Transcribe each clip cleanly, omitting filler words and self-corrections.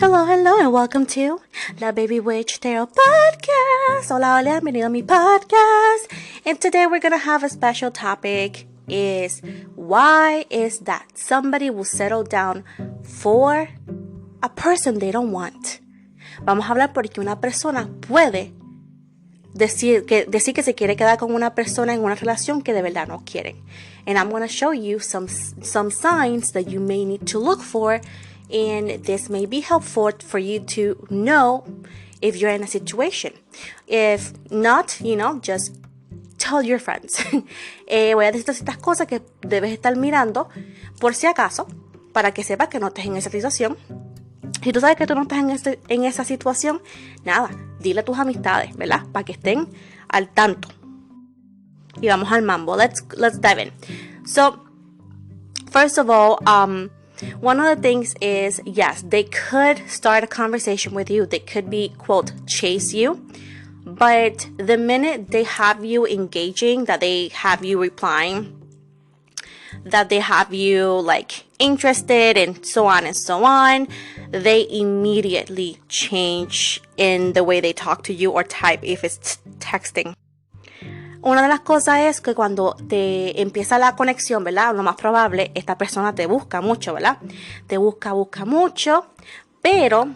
Hello, hello, and welcome to La Baby Witch Tarot Podcast. Hola, hola, bienvenido a mi podcast. And today we're going to have a special topic is why is that somebody will settle down for a person they don't want. Vamos a hablar porque una persona puede decir que se quiere quedar con una persona en una relación que de verdad no quieren. And I'm going to show you some signs that you may need to look for. And this may be helpful for you to know if you're in a situation. If not, just tell your friends. Voy a decirte estas cosas que debes estar mirando por si acaso, para que sepas que no estés en esa situación. Si tú sabes que tú no estás en esa situación, nada, dile a tus amistades, ¿verdad? Para que estén al tanto. Y vamos al mambo. Let's dive in. So, first of all, one of the things is, yes, they could start a conversation with you. They could be, quote, chase you. But the minute they have you engaging, that they have you replying, that they have you interested and so on, they immediately change in the way they talk to you or type if it's texting. Una de las cosas es que cuando te empieza la conexión, ¿verdad? Lo más probable, esta persona te busca mucho, ¿verdad? Te busca mucho, pero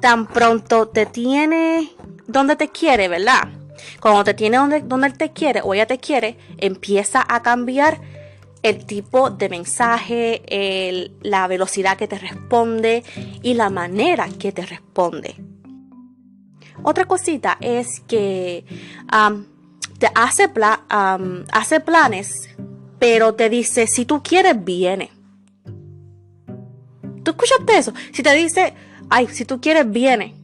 tan pronto te tiene donde te quiere, ¿verdad? Cuando te tiene donde él te quiere o ella te quiere, empieza a cambiar el tipo de mensaje, la velocidad que te responde y la manera que te responde. Otra cosita es que te hace planes, pero te dice, si tú quieres, viene. ¿Tú escuchaste eso? Si te dice, si tú quieres, viene.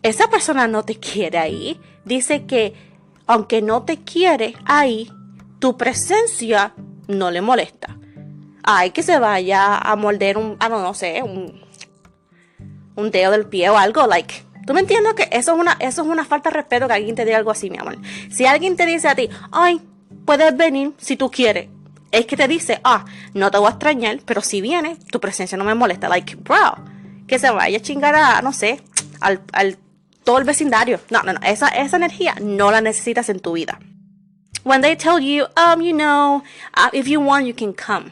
Esa persona no te quiere ahí. Dice que, aunque no te quiere ahí, tu presencia no le molesta. Que se vaya a morder un dedo del pie o algo, ¿tú me entiendes? Que eso es una falta de respeto que alguien te diga algo así, mi amor. Si alguien te dice a ti, puedes venir si tú quieres, es que te dice, no te voy a extrañar, pero si viene, tu presencia no me molesta. Bro, que se vaya a chingar al todo el vecindario. No, esa energía no la necesitas en tu vida. When they tell you, if you want, you can come.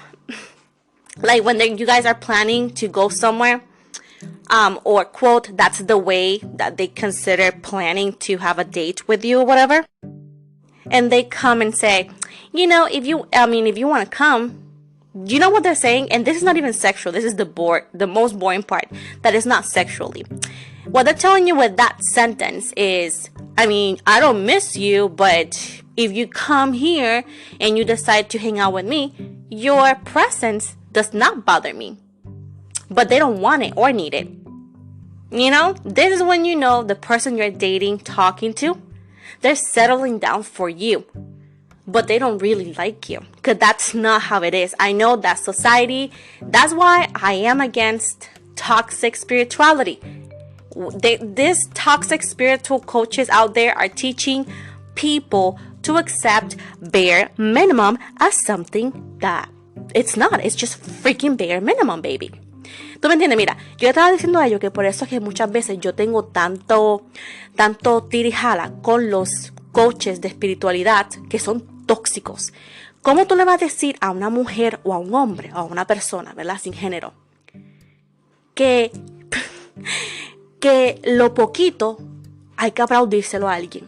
When you guys are planning to go somewhere, or quote, that's the way that they consider planning to have a date with you or whatever. And they come and say, if you want to come, you know what they're saying? And this is not even sexual. This is the most boring part. That is not sexually. What they're telling you with that sentence is, I don't miss you, but if you come here and you decide to hang out with me, your presence does not bother me. But they don't want it or need it. This is when the person you're dating, talking to, they're settling down for you. But they don't really like you. Because that's not how it is. I know that society, that's why I am against toxic spirituality. These toxic spiritual coaches out there are teaching people to accept bare minimum as something that it's not. It's just freaking bare minimum, baby. ¿Tú me entiendes? Mira, yo estaba diciendo a ellos que por eso es que muchas veces yo tengo tanto tirijala con los coaches de espiritualidad que son tóxicos. ¿Cómo tú le vas a decir a una mujer o a un hombre o a una persona, ¿verdad? Sin género, que lo poquito hay que aplaudírselo a alguien?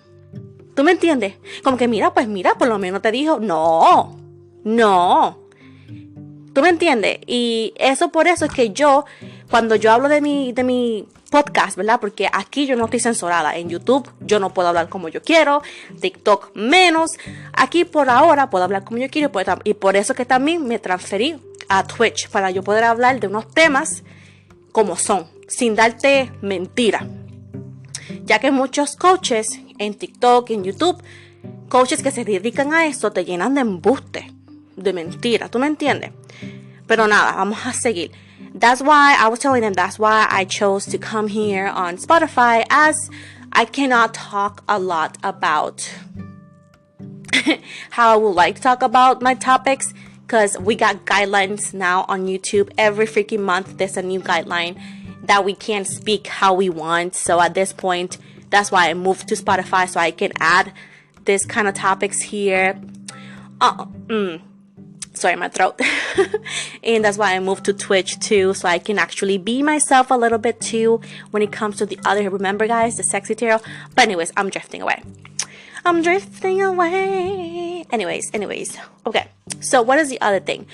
¿Tú me entiendes? Como que mira, por lo menos te dijo, no. ¿Tú me entiendes? Y por eso es que cuando yo hablo de mi podcast, ¿verdad? Porque aquí yo no estoy censurada. En YouTube yo no puedo hablar como yo quiero. TikTok menos. Aquí por ahora puedo hablar como yo quiero. Y por eso que también me transferí a Twitch. Para yo poder hablar de unos temas como son. Sin darte mentira. Ya que muchos coaches en TikTok, en YouTube, coaches que se dedican a esto, te llenan de embuste. De mentira. ¿Tú me entiendes? Pero nada, vamos a seguir. That's why I was telling them, that's why I chose to come here on Spotify, as I cannot talk a lot about how I would like to talk about my topics, because we got guidelines now on YouTube. Every freaking month there's a new guideline that we can't speak how we want. So at this point, that's why I moved to Spotify, so I can add this kind of topics here. Sorry, my throat. And that's why I moved to Twitch too, so I can actually be myself a little bit too when it comes to the other. Remember, guys, the sexy tarot. But anyways, I'm drifting away. Anyways. Okay. So what is the other thing?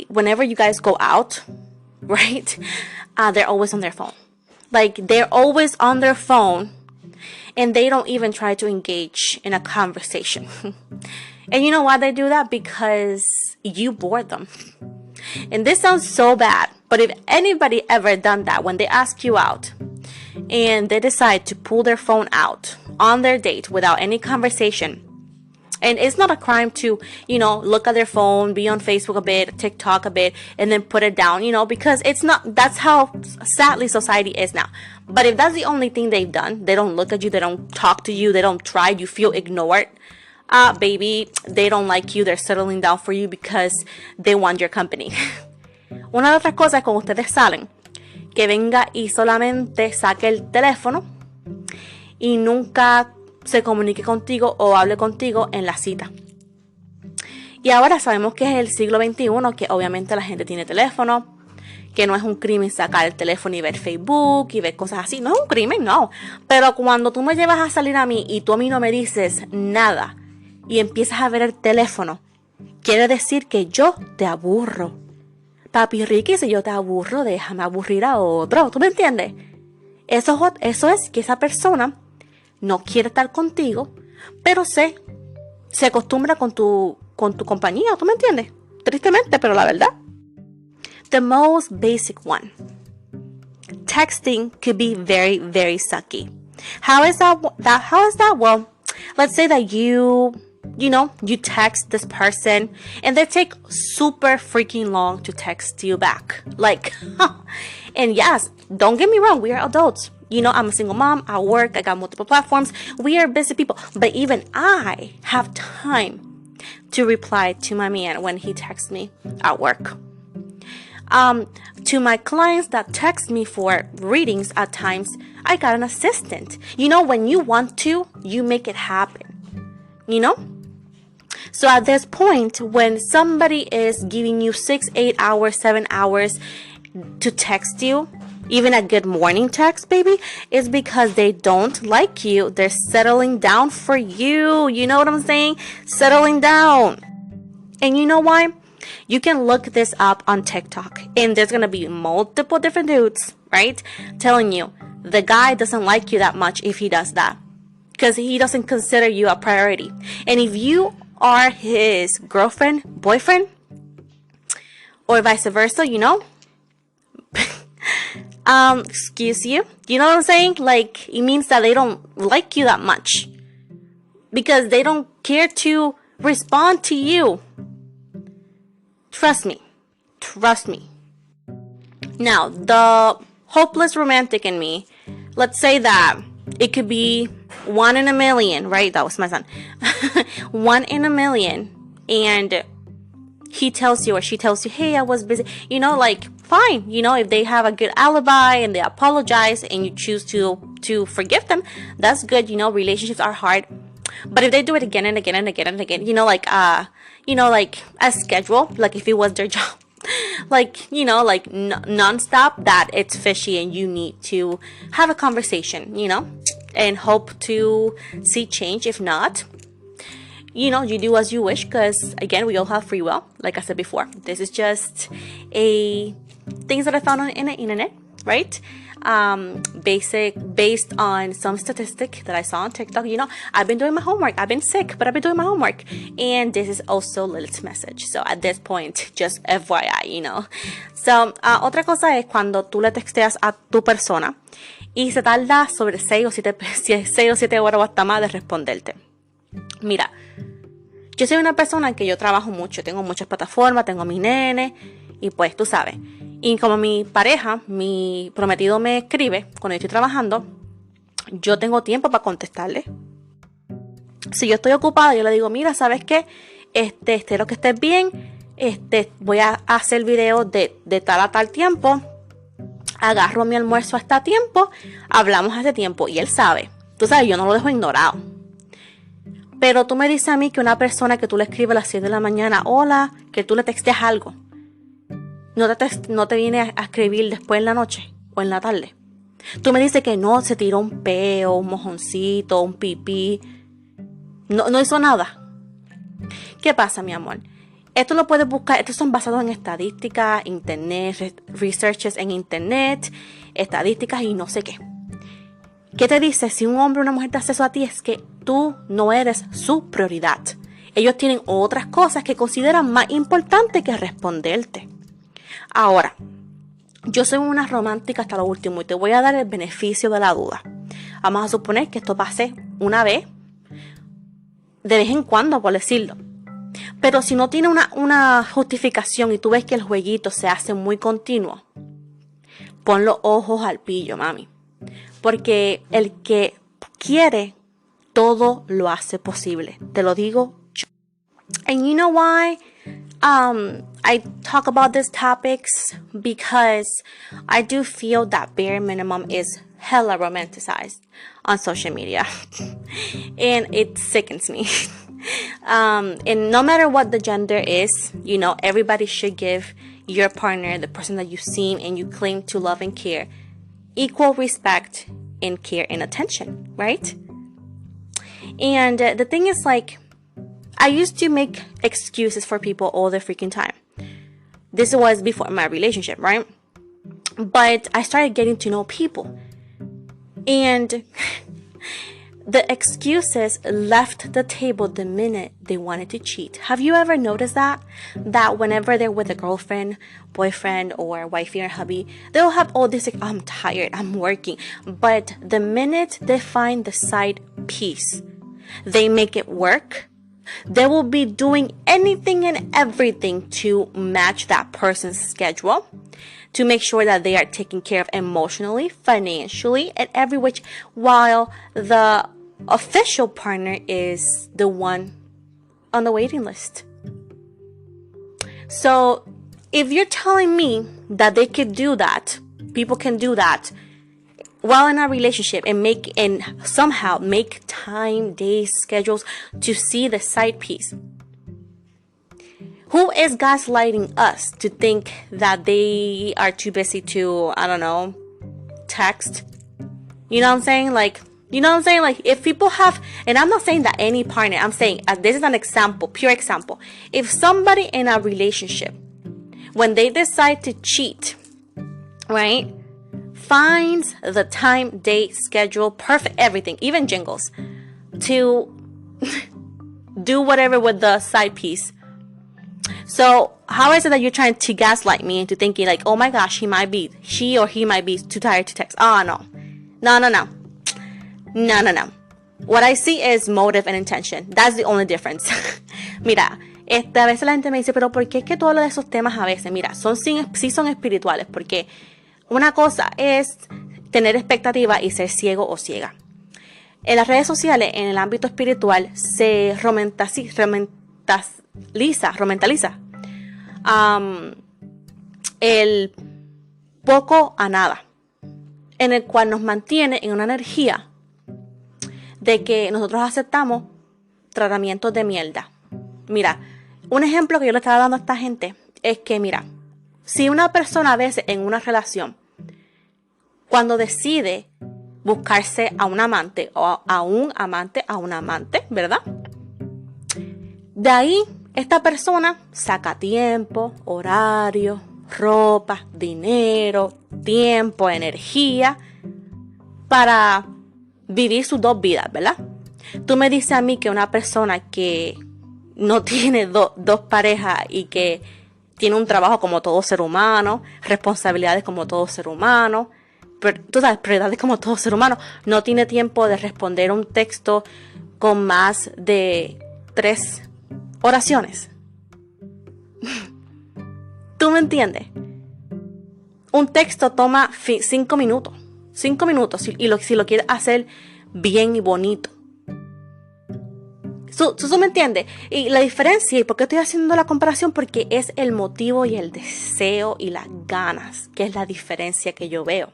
Whenever you guys go out, right? They're always on their phone. Like, they're always on their phone, and they don't even try to engage in a conversation. And you know why they do that? Because you bored them. And this sounds so bad, but if anybody ever done that, when they ask you out and they decide to pull their phone out on their date without any conversation, and it's not a crime to, look at their phone, be on Facebook a bit, TikTok a bit, and then put it down, because it's not, that's how sadly society is now. But if that's the only thing they've done, they don't look at you, they don't talk to you, they don't try, you feel ignored, baby, they don't like you, they're settling down for you because they want your company. Una de otras cosas cuando ustedes salen, que venga y solamente saque el teléfono y nunca se comunique contigo o hable contigo en la cita. Y ahora sabemos que es el siglo XXI, que obviamente la gente tiene teléfono, que no es un crimen sacar el teléfono y ver Facebook y ver cosas así. No es un crimen, no. Pero cuando tú me llevas a salir a mí y tú a mí no me dices nada y empiezas a ver el teléfono, quiere decir que yo te aburro. Papi Ricky, si yo te aburro, déjame aburrir a otro. ¿Tú me entiendes? Eso es que esa persona no quiere estar contigo, pero se acostumbra con tu compañía. ¿Tú me entiendes? Tristemente, pero la verdad. The most basic one. Texting could be very, very sucky. How is that? Well, let's say that you text this person and they take super freaking long to text you back. Like, and yes, don't get me wrong, we are adults. I'm a single mom, I work, I got multiple platforms. We are busy people. But even I have time to reply to my man when he texts me at work. To my clients that text me for readings at times, I got an assistant. When you want to, you make it happen. So at this point, when somebody is giving you 6, 8 hours, 7 hours to text you, even a good morning text, baby, is because they don't like you. They're settling down for you. You know what I'm saying? Settling down. And you know why? You can look this up on TikTok, and there's going to be multiple different dudes, right? Telling you the guy doesn't like you that much if he does that, because he doesn't consider you a priority. And if you are his girlfriend, boyfriend, or vice versa, excuse you, you know what I'm saying? Like, it means that they don't like you that much because they don't care to respond to you. Trust me. Now, the hopeless romantic in me, let's say that it could be 1 in a million, right? That was my son. 1 in a million, and he tells you or she tells you, hey, I was busy. Fine. If they have a good alibi and they apologize and you choose to forgive them, that's good. Relationships are hard. But if they do it again and again and again and again, like a schedule, like if it was their job, nonstop, that it's fishy and you need to have a conversation, and hope to see change. If not, you do as you wish, because again, we all have free will. Like I said before, this is just things that I found on the internet, right? Based on some statistic that I saw on TikTok. I've been doing my homework. I've been sick, but I've been doing my homework. And this is also Lilith's message. So at this point, just FYI, So, otra cosa es cuando tú le texteas a tu persona y se tarda sobre 6 o 7 horas o hasta más de responderte. Mira, yo soy una persona que yo trabajo mucho. Tengo muchas plataformas, tengo mi nene y pues tú sabes. Y como mi pareja, mi prometido me escribe cuando yo estoy trabajando, yo tengo tiempo para contestarle. Si yo estoy ocupada, yo le digo, mira, ¿sabes qué? Espero que estés bien. voy a hacer videos de tal a tal tiempo, agarro mi almuerzo hasta tiempo, hablamos hace tiempo y él sabe. Tú sabes, yo no lo dejo ignorado. Pero tú me dices a mí que una persona que tú le escribes a las 7 de la mañana, hola, que tú le textes algo, no te viene a escribir después en la noche o en la tarde. Tú me dices que no, se tiró un peo, un mojoncito, un pipí. No hizo nada. ¿Qué pasa, mi amor? Esto lo puedes buscar, estos son basados en estadísticas, internet, researches en internet, estadísticas y no sé qué. ¿Qué te dice? Si un hombre o una mujer te hace eso a ti, es que tú no eres su prioridad. Ellos tienen otras cosas que consideran más importantes que responderte. Ahora, yo soy una romántica hasta lo último y te voy a dar el beneficio de la duda. Vamos a suponer que esto pase una vez, de vez en cuando, por decirlo. Pero si no tiene una justificación y tú ves que el jueguito se hace muy continuo, pon los ojos al pillo, mami. Porque el que quiere, todo lo hace posible. Te lo digo yo. And you know why I talk about these topics? Because I do feel that bare minimum is hella romanticized on social media. And it sickens me. And no matter what the gender is, you know, everybody should give your partner, the person that you seem and you claim to love and care, equal respect and care and attention, right? And the thing is, like, I used to make excuses for people all the freaking time. This was before my relationship, right? But I started getting to know people. And the excuses left the table the minute they wanted to cheat. Have you ever noticed that? That whenever they're with a girlfriend, boyfriend, or wifey or hubby, they'll have all this, like, I'm tired, I'm working. But the minute they find the side piece, they make it work. They will be doing anything and everything to match that person's schedule, to make sure that they are taken care of emotionally, financially, and every which, while the official partner is the one on the waiting list. So if you're telling me that they could do that, people can do that while in a relationship and somehow make time, days, schedules to see the side piece, who is gaslighting us to think that they are too busy to, I don't know, text? You know what I'm saying? Like, if people have, and I'm not saying that any partner, I'm saying, this is an example, pure example. If somebody in a relationship, when they decide to cheat, right, finds the time, date, schedule, perfect, everything, even jingles, to do whatever with the side piece. So how is it that you're trying to gaslight me into thinking like, oh my gosh, she or he might be too tired to text? Oh, no. What I see is motive and intention. That's the only difference. Mira, a veces la gente me dice, pero ¿por qué es que tú hablas de esos temas a veces? Mira, sí son espirituales, porque una cosa es tener expectativa y ser ciego o ciega. En las redes sociales, en el ámbito espiritual, se romantaliza el poco a nada, en el cual nos mantiene en una energía de que nosotros aceptamos tratamientos de mierda. Mira, un ejemplo que yo le estaba dando a esta gente es que, mira, si una persona a veces en una relación, cuando decide buscarse a un amante o a una amante, ¿verdad? De ahí, esta persona saca tiempo, horario, ropa, dinero, tiempo, energía para vivir sus dos vidas, ¿verdad? Tú me dices a mí que una persona que no tiene dos parejas y que tiene un trabajo como todo ser humano, responsabilidades como todo ser humano, tú sabes, prioridades como todo ser humano, no tiene tiempo de responder un texto con más de 3 oraciones. ¿Tú me entiendes? Un texto toma 5 minutos. 5 minutos. Y si lo quieres hacer bien y bonito. ¿Tú me entiendes? Y la diferencia, ¿y por qué estoy haciendo la comparación? Porque es el motivo y el deseo y las ganas, que es la diferencia que yo veo.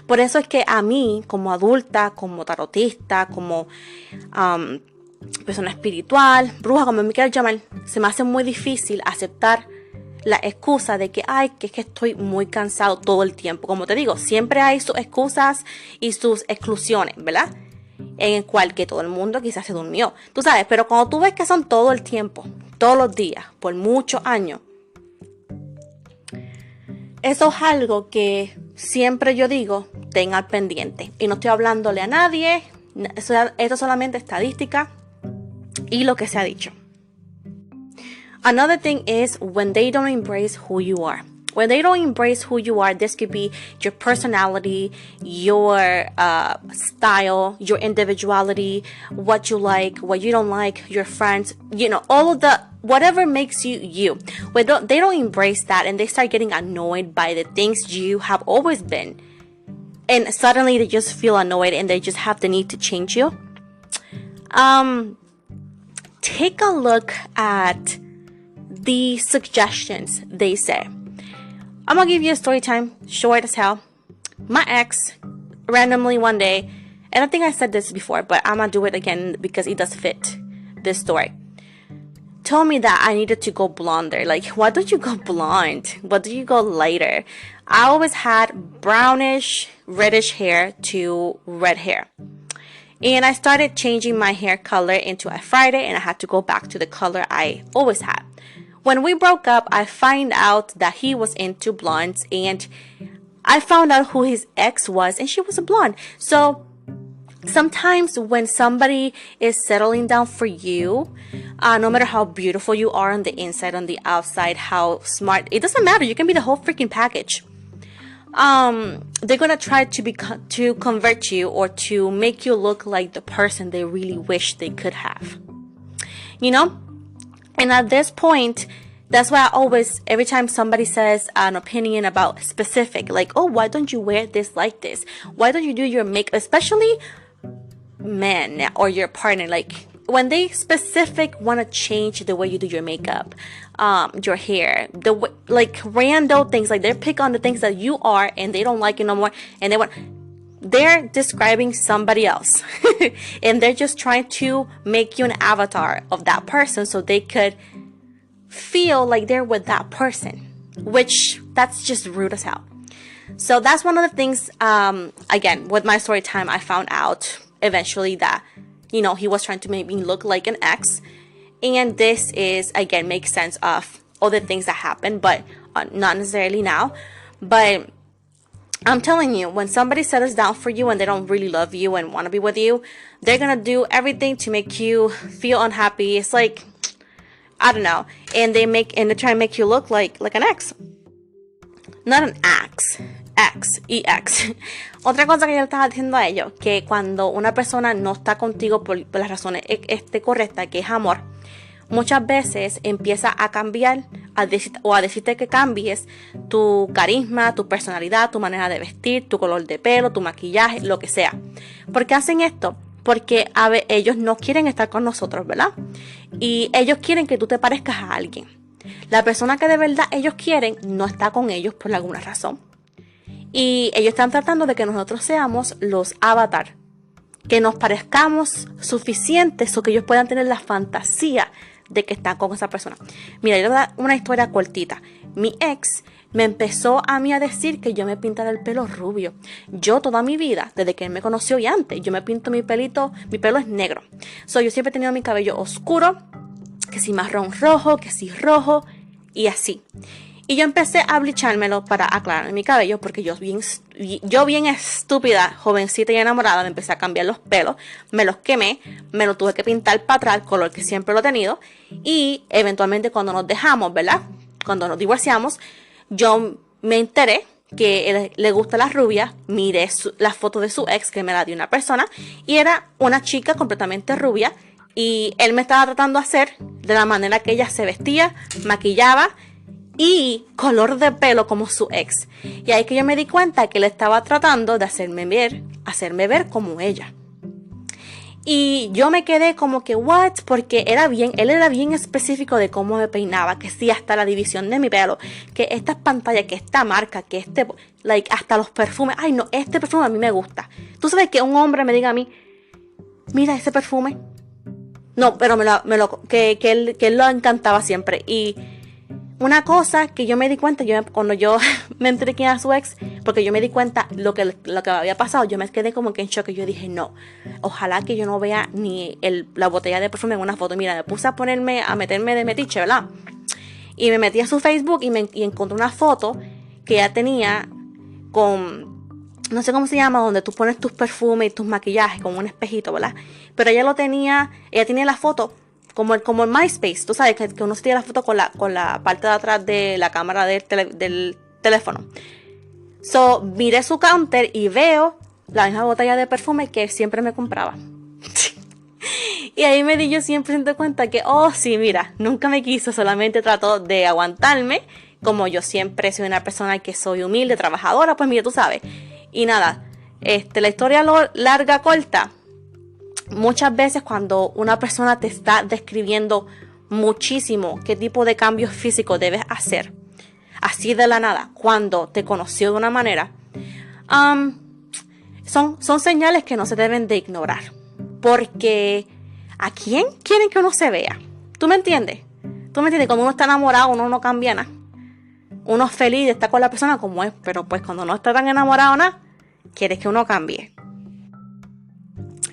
Por eso es que a mí, como adulta, como tarotista, como persona espiritual, bruja, como me quieras llamar, se me hace muy difícil aceptar la excusa de que, que es que estoy muy cansado todo el tiempo. Como te digo, siempre hay sus excusas y sus exclusiones, ¿verdad? En el cual que todo el mundo quizás se durmió. Tú sabes, pero cuando tú ves que son todo el tiempo, todos los días, por muchos años, eso es algo que siempre yo digo, ten al pendiente. Y no estoy hablándole a nadie, esto es solamente estadística y lo que se ha dicho. Another thing is when they don't embrace who you are. When they don't embrace who you are, this could be your personality, your style, your individuality, what you like, what you don't like, your friends, all of the, whatever makes you you. When they don't embrace that and they start getting annoyed by the things you have always been, and suddenly they just feel annoyed and they just have the need to change you. Take a look at the suggestions they say. I'm gonna give you a story time, short as hell. My ex, randomly one day, and I think I said this before, but I'm gonna do it again because it does fit this story, told me that I needed to go blonder. Like, why don't you go blonde? Why do you go lighter? I always had brownish, reddish hair to red hair. And I started changing my hair color into a Friday, and I had to go back to the color I always had. When we broke up, I find out that he was into blondes, and I found out who his ex was, and she was a blonde. So sometimes when somebody is settling down for you, no matter how beautiful you are on the inside, on the outside, how smart, it doesn't matter. You can be the whole freaking package. They're gonna try to convert you or to make you look like the person they really wish they could have. And at this point, that's why I always, every time somebody says an opinion about specific, like, oh, why don't you wear this like this? Why don't you do your makeup? Especially men or your partner, like when they specific want to change the way you do your makeup, your hair, like random things, like they pick on the things that you are and they don't like you no more, and they're describing somebody else and they're just trying to make you an avatar of that person so they could feel like they're with that person, which that's just rude as hell. So that's one of the things, again, with my story time, I found out eventually that, he was trying to make me look like an ex. And this is, again, makes sense of all the things that happened, but not necessarily now. But I'm telling you, when somebody settles down for you and they don't really love you and want to be with you, they're going to do everything to make you feel unhappy. It's like, I don't know. And they try to make you look like an ex. Not an ex. Ex. Otra cosa que yo le estaba diciendo a ellos, que cuando una persona no está contigo por las razones correctas, que es amor, muchas veces empieza a cambiar a decirte que cambies tu carisma, tu personalidad, tu manera de vestir, tu color de pelo, tu maquillaje, lo que sea. ¿Por qué hacen esto? Porque ellos no quieren estar con nosotros, ¿verdad? Y ellos quieren que tú te parezcas a alguien. La persona que de verdad ellos quieren no está con ellos por alguna razón. Y ellos están tratando de que nosotros seamos los avatar, que nos parezcamos suficientes o que ellos puedan tener la fantasía de que están con esa persona. Mira, yo le voy a dar una historia cortita. Mi ex me empezó a mí a decir que yo me pintara el pelo rubio. Yo toda mi vida, desde que él me conoció y antes, yo me pinto mi pelo es negro. Yo siempre he tenido mi cabello oscuro, que si marrón rojo, que si rojo y así. Y yo empecé a blichármelo para aclarar mi cabello, porque yo bien estúpida, jovencita y enamorada, me empecé a cambiar los pelos, me los quemé, me lo tuve que pintar para atrás, el color que siempre lo he tenido, y eventualmente cuando nos dejamos, ¿verdad? Cuando nos divorciamos, yo me enteré que él le gusta la rubia, miré la foto de su ex, que me la dio una persona, y era una chica completamente rubia, y él me estaba tratando de hacer de la manera que ella se vestía, maquillaba, y color de pelo como su ex. Y ahí que yo me di cuenta que él estaba tratando de hacerme ver como ella. Y yo me quedé como que, what? Porque él era bien específico de cómo me peinaba, que sí, hasta la división de mi pelo, que estas pantallas, que esta marca, que hasta los perfumes. Ay, no, este perfume a mí me gusta. Tú sabes que un hombre me diga a mí, mira ese perfume. No, pero que él lo encantaba siempre. Y una cosa que yo me di cuenta, cuando yo me enteré quién era su ex, porque yo me di cuenta lo que había pasado, yo me quedé como que en shock y yo dije, no, ojalá que yo no vea ni la botella de perfume en una foto. Mira, me puse a meterme de metiche, ¿verdad? Y me metí a su Facebook y encontré una foto que ella tenía con, no sé cómo se llama, donde tú pones tus perfumes y tus maquillajes, como un espejito, ¿verdad? Pero ella tenía la foto como el MySpace, tú sabes que uno se tira la foto con la parte de atrás de la cámara del teléfono. So, miré su counter y veo la misma botella de perfume que siempre me compraba. Y ahí me di yo 100% cuenta que, oh sí, mira, nunca me quiso, solamente trató de aguantarme. Como yo siempre soy una persona que soy humilde, trabajadora, pues mira, tú sabes. Y nada, la historia larga, corta. Muchas veces cuando una persona te está describiendo muchísimo qué tipo de cambios físicos debes hacer, así de la nada, cuando te conoció de una manera, son señales que no se deben de ignorar. Porque ¿a quién quieren que uno se vea? ¿Tú me entiendes? Cuando uno está enamorado, uno no cambia nada. Uno es feliz de estar con la persona como es, pero pues cuando no está tan enamorado nada, quieres que uno cambie.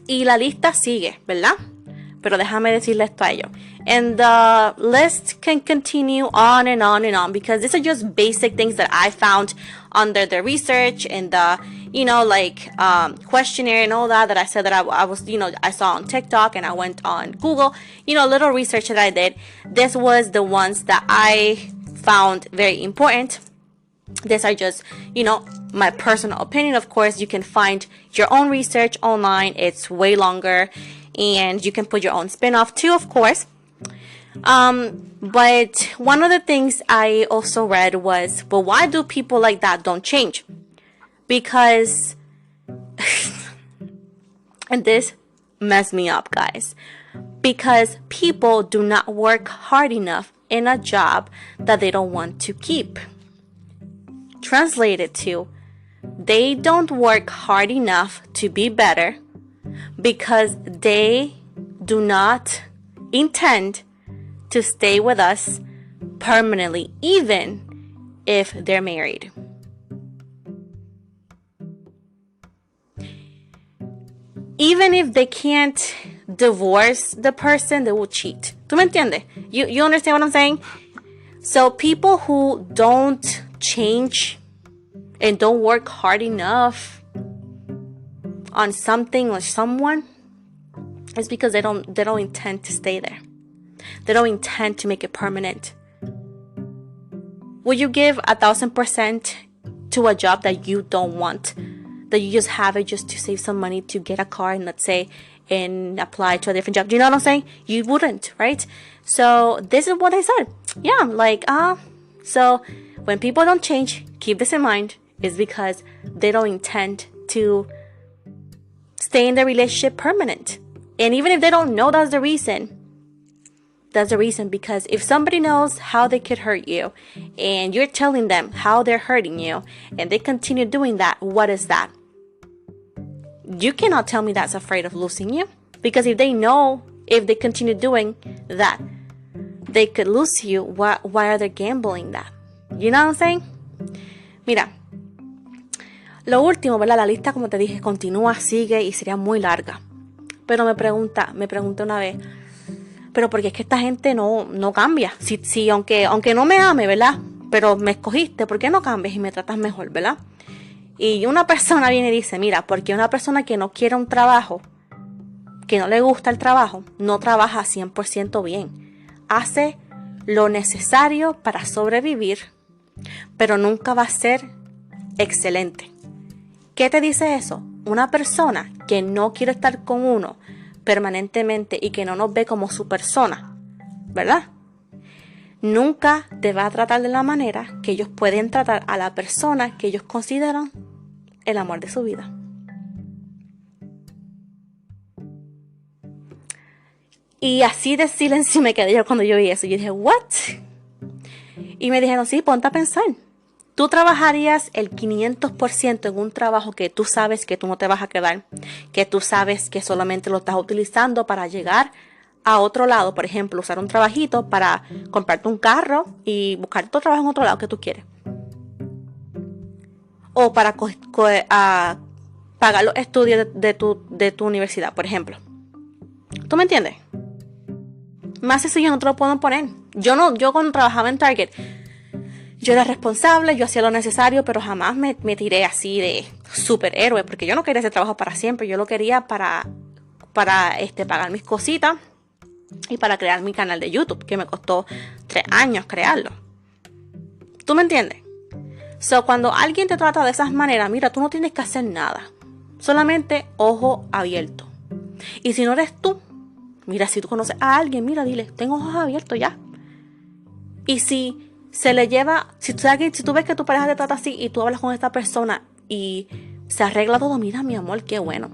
Y la lista sigue, ¿verdad? Pero déjame decirle esto a ellos. And the list can continue on and on and on, because these are just basic things that I found under the research and the, questionnaire and all that I said that I was, I saw on TikTok and I went on Google, little research that I did. This was the ones that I found very important. These are just, my personal opinion. Of course, you can find your own research online. It's way longer and you can put your own spin-off too, of course. But one of the things I also read was, well, why do people like that don't change? Because, and this messed me up, guys, because people do not work hard enough in a job that they don't want to keep. Translated to, they don't work hard enough to be better because they do not intend to stay with us permanently, even if they're married. Even if they can't divorce the person, they will cheat. ¿Tú me entiendes? You understand what I'm saying? So people who don't change and don't work hard enough on something or someone, it's because they don't intend to stay there. They don't intend to make it permanent. Would you give 1,000% to a job that you don't want, that you just have it just to save some money to get a car and let's say and apply to a different job? Do you know what I'm saying? You wouldn't, right? So this is what I said. Yeah, so when people don't change, keep this in mind, is because they don't intend to stay in the relationship permanent. And even if they don't know that's the reason, because if somebody knows how they could hurt you and you're telling them how they're hurting you and they continue doing that, what is that? You cannot tell me that's afraid of losing you, because if they continue doing that, they could lose you. Why are they gambling that? You know what I'm saying? Mira, lo último, ¿verdad? La lista, como te dije, continúa, sigue y sería muy larga. Pero me pregunté una vez, pero porque es que esta gente no cambia. Si aunque no me ame, ¿verdad? Pero me escogiste, ¿por qué no cambias y me tratas mejor, ¿verdad? Y una persona viene y dice, mira, porque una persona que no quiere un trabajo, que no le gusta el trabajo, no trabaja 100% bien. Hace lo necesario para sobrevivir, pero nunca va a ser excelente. ¿Qué te dice eso? Una persona que no quiere estar con uno permanentemente y que no nos ve como su persona, ¿verdad? Nunca te va a tratar de la manera que ellos pueden tratar a la persona que ellos consideran el amor de su vida. Y así de silencio me quedé yo cuando yo vi eso. Yo dije, ¿what? Y me dijeron, sí, ponte a pensar. Tú trabajarías el 500% en un trabajo que tú sabes que tú no te vas a quedar, que tú sabes que solamente lo estás utilizando para llegar a otro lado, por ejemplo, usar un trabajito para comprarte un carro y buscar otro trabajo en otro lado que tú quieres. O para pagar los estudios de tu universidad, por ejemplo. ¿Tú me entiendes? Más sencillo no te lo puedo poner. Yo cuando trabajaba en Target, yo era responsable, yo hacía lo necesario, pero jamás me tiré así de superhéroe, porque yo no quería ese trabajo para siempre, yo lo quería para pagar mis cositas y para crear mi canal de YouTube, que me costó 3 años crearlo. ¿Tú me entiendes? So, cuando alguien te trata de esas maneras, mira, tú no tienes que hacer nada, solamente ojo abierto. Y si no eres tú, mira, si tú conoces a alguien, mira, dile, tengo ojos abiertos ya. Y si se le lleva, si tú ves que tu pareja te trata así y tú hablas con esta persona y se arregla todo, mira, mi amor, qué bueno.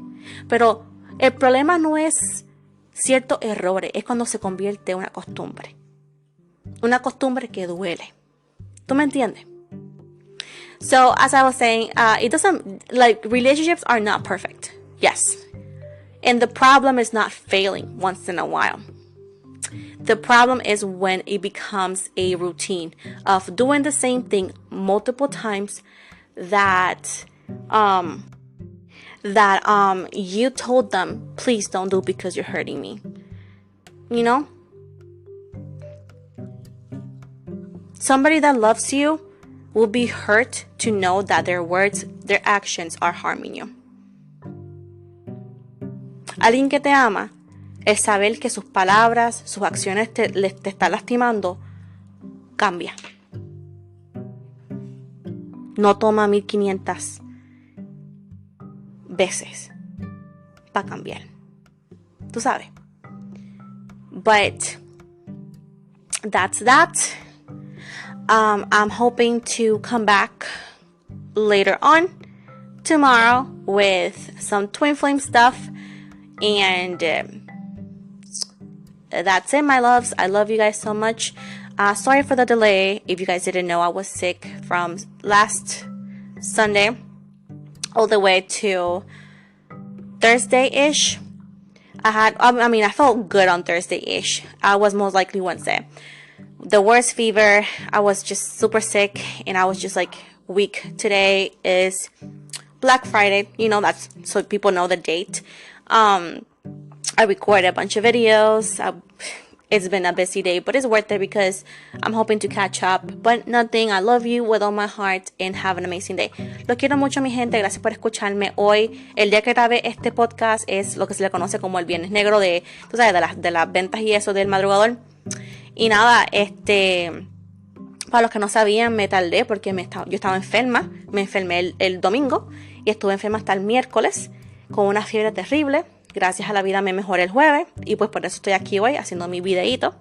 Pero el problema no es ciertos errores, es cuando se convierte en una costumbre. Una costumbre que duele. ¿Tú me entiendes? So, as I was saying, relationships are not perfect. Yes. And the problem is not failing once in a while. The problem is when it becomes a routine of doing the same thing multiple times that you told them, please don't do because you're hurting me. You know? Somebody that loves you will be hurt to know that their words, their actions are harming you. Alguien que te ama, el saber que sus palabras, sus acciones te están lastimando, cambia. No toma 1500 veces para cambiar. Tú sabes. But that's that. I'm hoping to come back later on tomorrow with some twin flame stuff. And that's it, my loves. I love you guys so much. Sorry for the delay. If you guys didn't know, I was sick from last Sunday all the way to Thursday-ish. I felt good on Thursday-ish. I was most likely Wednesday. The worst fever. I was just super sick, and I was just like weak. Today is Black Friday. You know, that's so people know the date. I recorded a bunch of videos. It's been a busy day, but it's worth it because I'm hoping to catch up. But nothing, I love you with all my heart and have an amazing day. Lo quiero mucho, mi gente. Gracias por escucharme. Hoy, el día que grabé este podcast es lo que se le conoce como el Viernes Negro tú sabes, de las ventas y eso del madrugador. Y nada, para los que no sabían, me tardé porque yo estaba enferma. Me enfermé el domingo y estuve enferma hasta el miércoles con una fiebre terrible. Gracias a la vida me mejoré el jueves y pues por eso estoy aquí hoy haciendo mi videíto.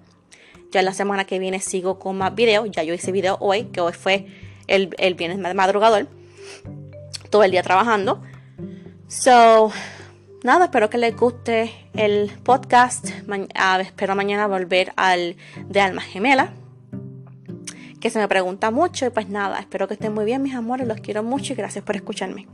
Ya la semana que viene sigo con más videos. Ya yo hice video hoy, que hoy fue el viernes madrugador. Todo el día trabajando. So, nada, espero que les guste el podcast. Espero mañana volver al de Alma Gemela, que se me pregunta mucho. Y pues nada, espero que estén muy bien, mis amores. Los quiero mucho y gracias por escucharme.